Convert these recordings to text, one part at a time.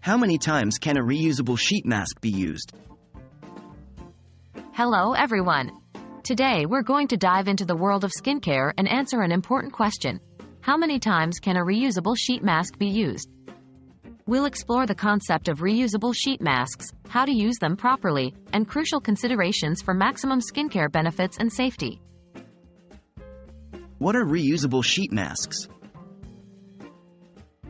How many times can a reusable sheet mask be used? Hello everyone. Today we're going to dive into the world of skincare and answer an important question. How many times can a reusable sheet mask be used? We'll explore the concept of reusable sheet masks, how to use them properly, and crucial considerations for maximum skincare benefits and safety. What are reusable sheet masks?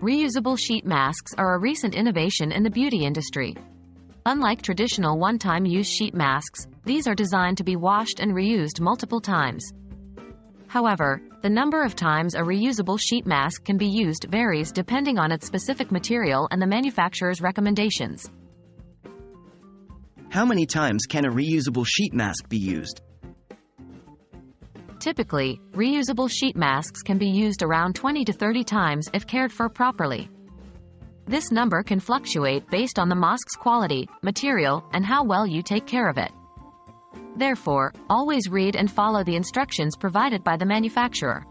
Reusable sheet masks are a recent innovation in the beauty industry. Unlike traditional one-time use sheet masks, these are designed to be washed and reused multiple times. However, the number of times a reusable sheet mask can be used varies depending on its specific material and the manufacturer's recommendations. How many times can a reusable sheet mask be used? Typically, reusable sheet masks can be used around 20 to 30 times if cared for properly. This number can fluctuate based on the mask's quality, material, and how well you take care of it. Therefore, always read and follow the instructions provided by the manufacturer.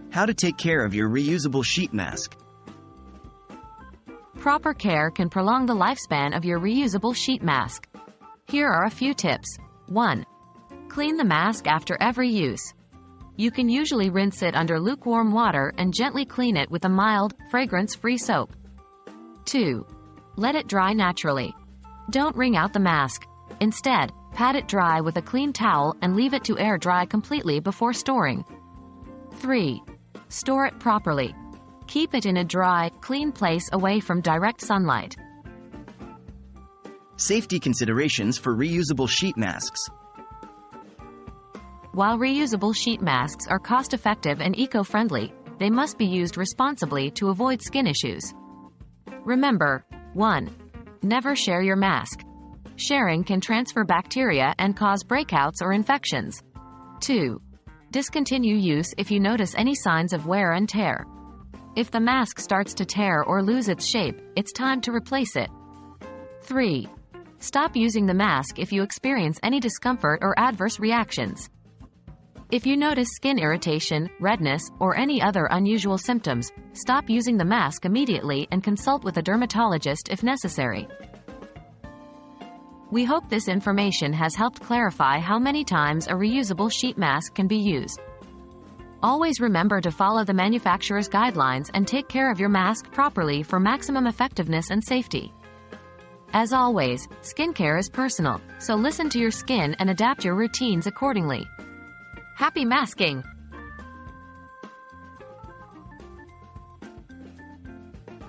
How to take care of your reusable sheet mask? Proper care can prolong the lifespan of your reusable sheet mask. Here are a few tips. 1. Clean the mask after every use. You can usually rinse it under lukewarm water and gently clean it with a mild, fragrance-free soap. 2. Let it dry naturally. Don't wring out the mask. Instead, pat it dry with a clean towel and leave it to air dry completely before storing. 3. Store it properly. Keep it in a dry, clean place away from direct sunlight. Safety considerations for reusable sheet masks. While reusable sheet masks are cost-effective and eco-friendly, they must be used responsibly to avoid skin issues. Remember, 1. Never share your mask. Sharing can transfer bacteria and cause breakouts or infections. 2. Discontinue use if you notice any signs of wear and tear. If the mask starts to tear or lose its shape, it's time to replace it. 3. Stop using the mask if you experience any discomfort or adverse reactions. If you notice skin irritation, redness, or any other unusual symptoms, stop using the mask immediately and consult with a dermatologist if necessary. We hope this information has helped clarify how many times a reusable sheet mask can be used. Always remember to follow the manufacturer's guidelines and take care of your mask properly for maximum effectiveness and safety. As always, skincare is personal, so listen to your skin and adapt your routines accordingly. Happy masking!